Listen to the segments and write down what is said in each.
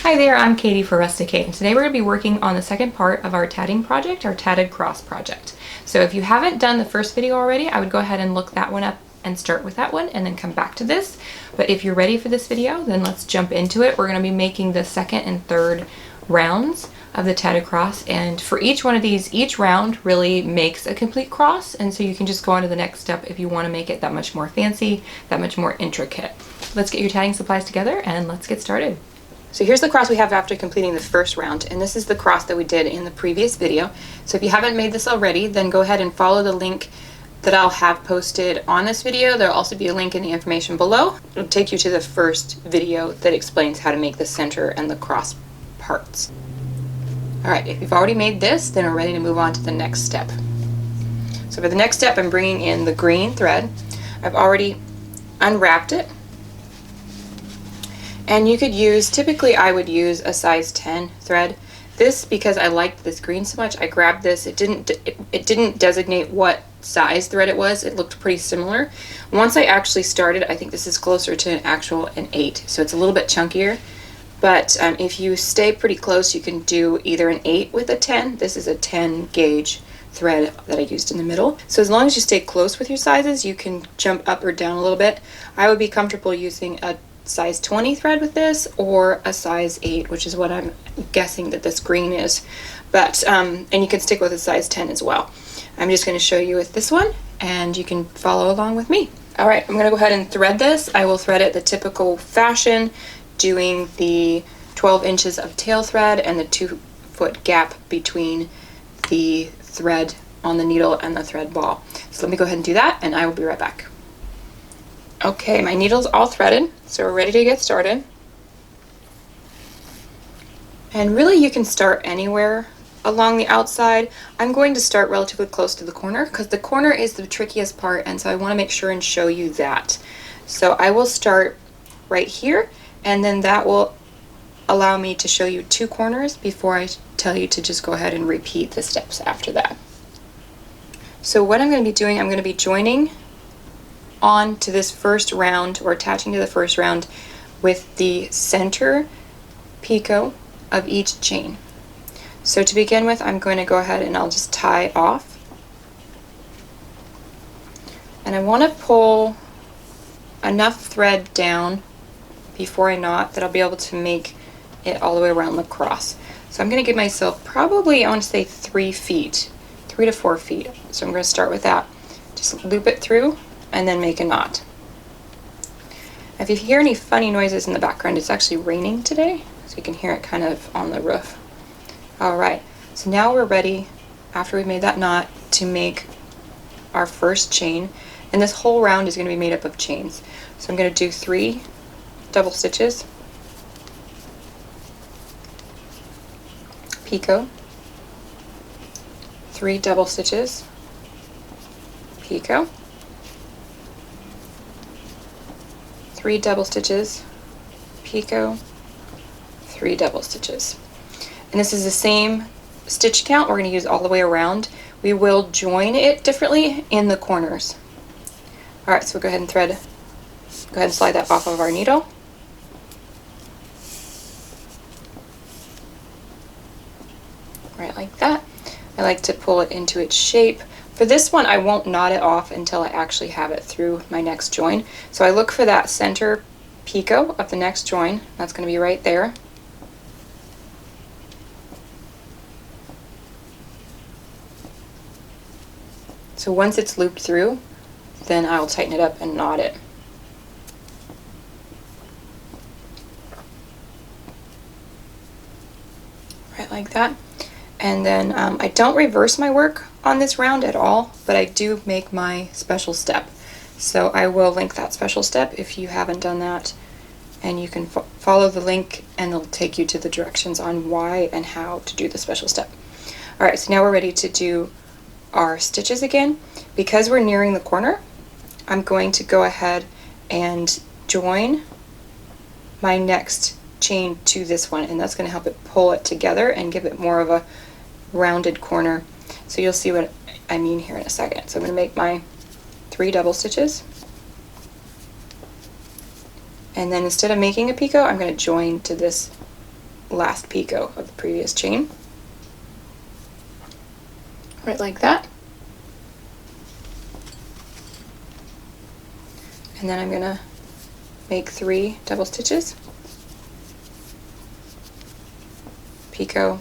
Hi there, I'm Katie for RustiKate, and today we're going to be working on the second part of our tatting project, our tatted cross project. So if you haven't done the first video already, I would go ahead and look that one up and start with that one and then come back to this. But if you're ready for this video, then let's jump into it. We're going to be making the second and third rounds of the tatted cross, and for each one of these, each round really makes a complete cross, and so you can just go on to the next step if you want to make it that much more fancy, that much more intricate. Let's get your tatting supplies together and let's get started. So here's the cross we have after completing the first round, and this is the cross that we did in the previous video. So if you haven't made this already, then go ahead and follow the link that I'll have posted on this video. There'll also be a link in the information below. It'll take you to the first video that explains how to make the center and the cross parts. Alright, if you've already made this, then we're ready to move on to the next step. So for the next step, I'm bringing in the green thread. I've already unwrapped it. And you could use, typically I would use a size 10 thread. This, because I liked this green so much, I grabbed this. It didn't designate what size thread it was. It looked pretty similar. Once I actually started, I think this is closer to an 8, so it's a little bit chunkier. But if you stay pretty close, you can do either an 8 with a 10. This is a 10 gauge thread that I used in the middle. So as long as you stay close with your sizes, you can jump up or down a little bit. I would be comfortable using a size 20 thread with this, or a size 8, which is what I'm guessing that this green is. But and you can stick with a size 10 as well. I'm just going to show you with this one, and you can follow along with me. All right, I'm going to go ahead and thread this. I will thread it the typical fashion, doing the 12 inches of tail thread and the 2-foot gap between the thread on the needle and the thread ball. So let me go ahead and do that, and I will be right back. Okay, my needle's all threaded, so we're ready to get started. And really you can start anywhere along the outside. I'm going to start relatively close to the corner because the corner is the trickiest part, and so I want to make sure and show you that. So I will start right here, and then that will allow me to show you 2 corners before I tell you to just go ahead and repeat the steps after that. So what I'm going to be doing, I'm going to be joining on to this first round, or attaching to the first round, with the center picot of each chain. So to begin with, I'm going to go ahead and I'll just tie off, and I want to pull enough thread down before I knot that I'll be able to make it all the way around the cross. So I'm going to give myself probably, I want to say 3 feet, 3 to 4 feet. So I'm going to start with that. Just loop it through and then make a knot. If you hear any funny noises in the background, it's actually raining today, so you can hear it kind of on the roof. Alright, so now we're ready, after we've made that knot, to make our first chain, and this whole round is going to be made up of chains. So I'm going to do 3 double stitches, picot, 3 double stitches, picot, 3 double stitches, picot, 3 double stitches. And this is the same stitch count we're going to use all the way around. We will join it differently in the corners. Alright, so we'll go ahead and thread, go ahead and slide that off of our needle. Right like that. I like to pull it into its shape. For this one, I won't knot it off until I actually have it through my next join. So I look for that center picot of the next join. That's going to be right there. So once it's looped through, then I'll tighten it up and knot it. Right like that. And then I don't reverse my work on this round at all, but I do make my special step. So I will link that special step if you haven't done that, and you can follow the link and it'll take you to the directions on why and how to do the special step. Alright, so now we're ready to do our stitches again. Because we're nearing the corner, I'm going to go ahead and join my next chain to this one, and that's going to help it pull it together and give it more of a rounded corner. So you'll see what I mean here in a second. So I'm going to make my 3 double stitches, and then instead of making a picot, I'm going to join to this last picot of the previous chain. Right like that. And then I'm gonna make 3 double stitches, picot,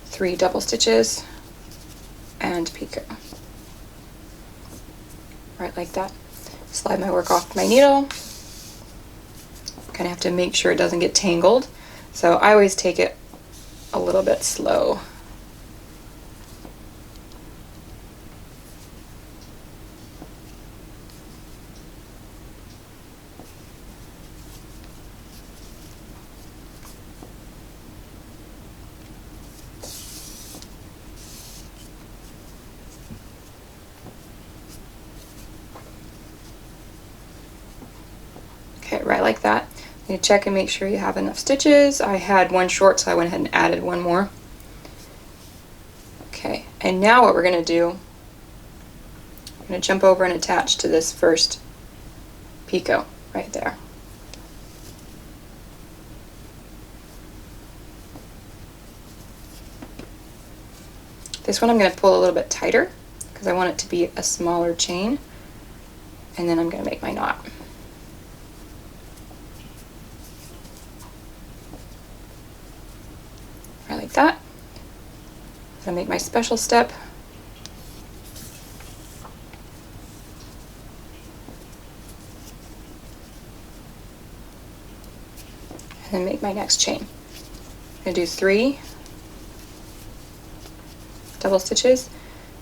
3 double stitches, and picot. Right like that. Slide my work off my needle. Kind of have to make sure it doesn't get tangled, so I always take it a little bit slow. Okay, right like that. You check and make sure you have enough stitches. I had one short, so I went ahead and added one more. Okay, and now what we're going to do, I'm going to jump over and attach to this first picot right there. This one I'm going to pull a little bit tighter because I want it to be a smaller chain, and then I'm going to make my knot. Right like that. I'm going to make my special step. And then make my next chain. I'm going to do 3 double stitches,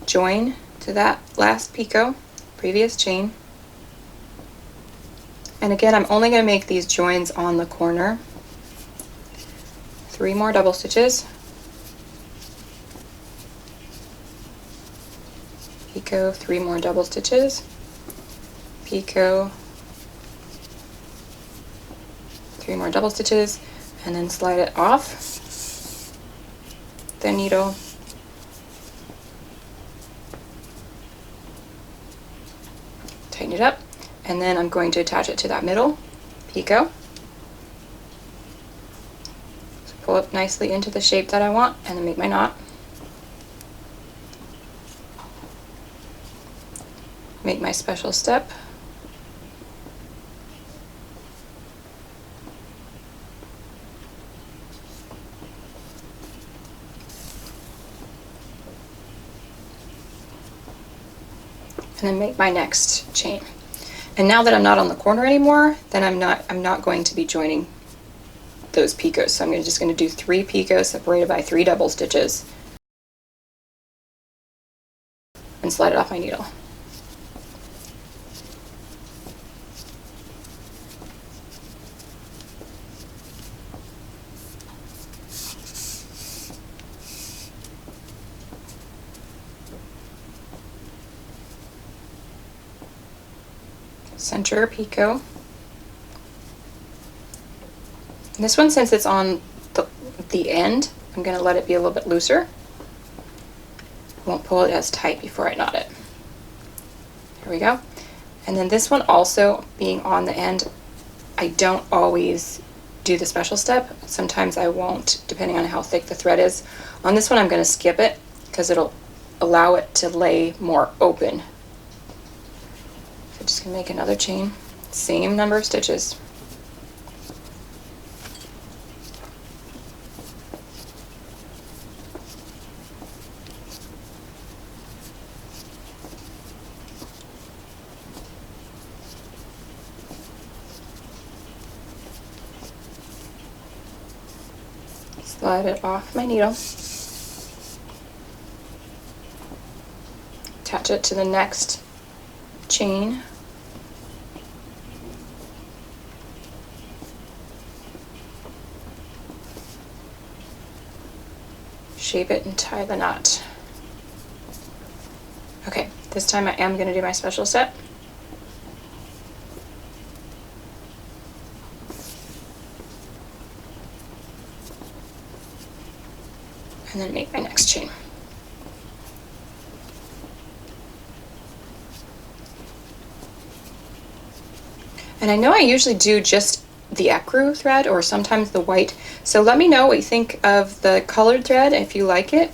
join to that last picot, previous chain. And again, I'm only going to make these joins on the corner. 3 more double stitches, picot, 3 more double stitches, picot, 3 more double stitches, and then slide it off the needle. Tighten it up, and then I'm going to attach it to that middle picot. So pull it nicely into the shape that I want, and then make my knot. Make my special step. And then make my next chain. And now that I'm not on the corner anymore, then I'm not going to be joining those picots. So I'm just going to do 3 picots separated by 3 double stitches and slide it off my needle. Center picot. And this one, since it's on the end, I'm going to let it be a little bit looser. I won't pull it as tight before I knot it. Here we go. And then this one also being on the end, I don't always do the special step. Sometimes I won't, depending on how thick the thread is. On this one, I'm going to skip it because it'll allow it to lay more open. So just going to make another chain, same number of stitches. Slide it off my needle. Attach it to the next chain. Shape it and tie the knot. Okay, this time I am going to do my special step. And then make my next chain. And I know I usually do just the ecru thread or sometimes the white. So let me know what you think of the colored thread, if you like it.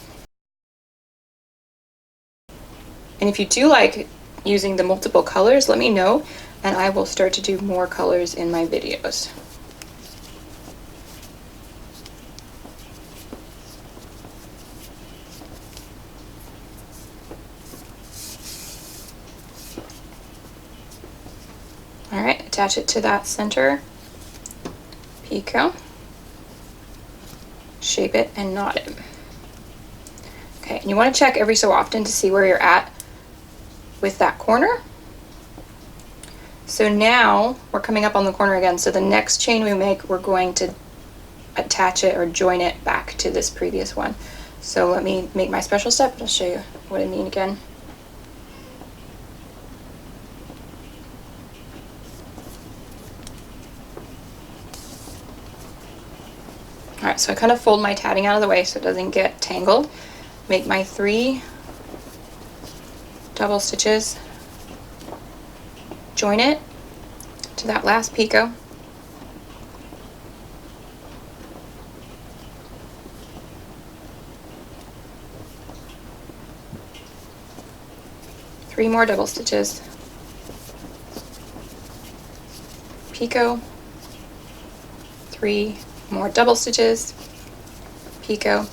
And if you do like using the multiple colors, let me know, and I will start to do more colors in my videos. All right, attach it to that center picot, shape it and knot it. Okay, and you want to check every so often to see where you're at with that corner. So now we're coming up on the corner again. So the next chain we make, we're going to attach it or join it back to this previous one. So let me make my special step and I'll show you what I mean again. All right, so I kind of fold my tatting out of the way so it doesn't get tangled. Make my 3 double stitches, join it to that last picot, three more double stitches, picot, 3 more double stitches, picot.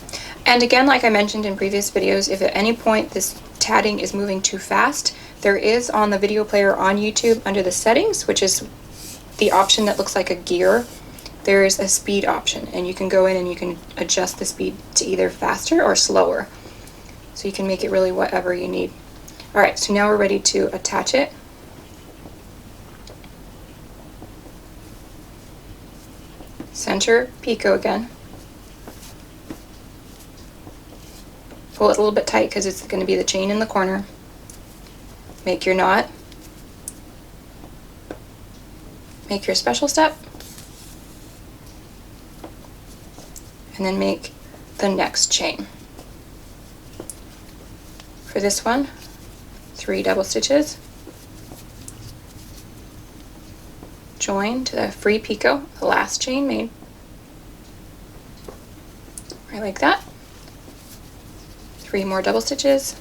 And again, like I mentioned in previous videos, if at any point this tatting is moving too fast, there is on the video player on YouTube under the settings, which is the option that looks like a gear, there is a speed option, and you can go in and you can adjust the speed to either faster or slower. So you can make it really whatever you need. All right, so now we're ready to attach it. Center picot again. Pull it a little bit tight because it's going to be the chain in the corner. Make your knot. Make your special step. And then make the next chain. For this one, 3 double stitches. Join to the free picot, the last chain made. Right like that. 3 more double stitches,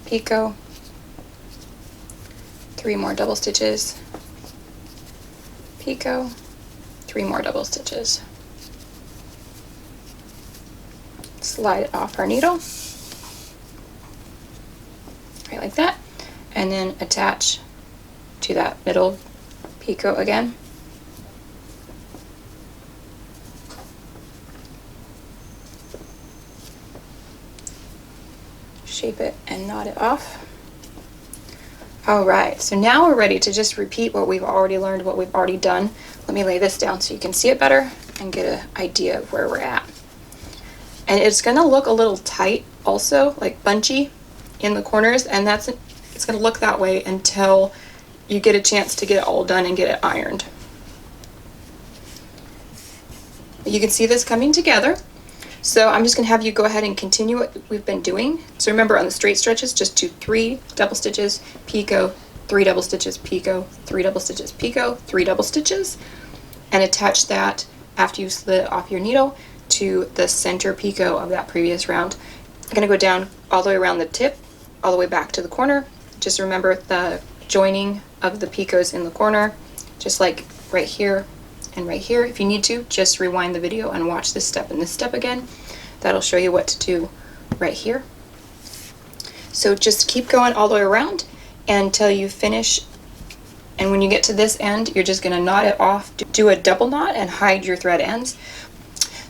picot, 3 more double stitches, picot, 3 more double stitches. Slide it off our needle, right like that, and then attach to that middle picot again. Shape it and knot it off. All right, so now we're ready to just repeat what we've already learned, what we've already done. Let me lay this down so you can see it better and get an idea of where we're at. And it's gonna look a little tight also, like bunchy in the corners, and it's gonna look that way until you get a chance to get it all done and get it ironed. You can see this coming together. So I'm just going to have you go ahead and continue what we've been doing. So remember, on the straight stretches, just do 3 double stitches, picot, 3 double stitches, picot, 3 double stitches, picot, 3 double stitches, and attach that after you slid it off your needle to the center picot of that previous round. I'm going to go down all the way around the tip, all the way back to the corner. Just remember the joining of the picots in the corner, just like right here and right here. If you need to, just rewind the video and watch this step and this step again. That'll show you what to do right here. So just keep going all the way around until you finish, and when you get to this end, you're just going to knot it off, do a double knot and hide your thread ends.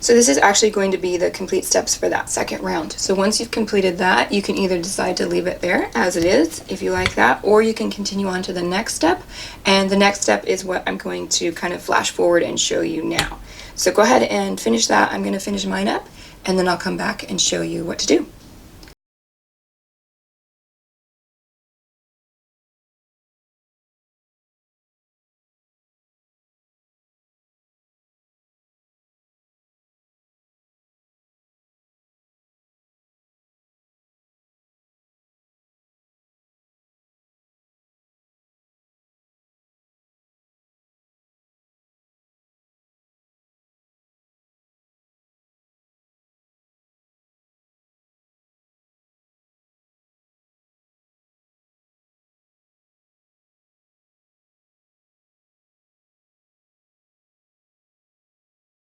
So this is actually going to be the complete steps for that second round. So once you've completed that, you can either decide to leave it there as it is, if you like that, or you can continue on to the next step. And the next step is what I'm going to kind of flash forward and show you now. So go ahead and finish that. I'm going to finish mine up, and then I'll come back and show you what to do.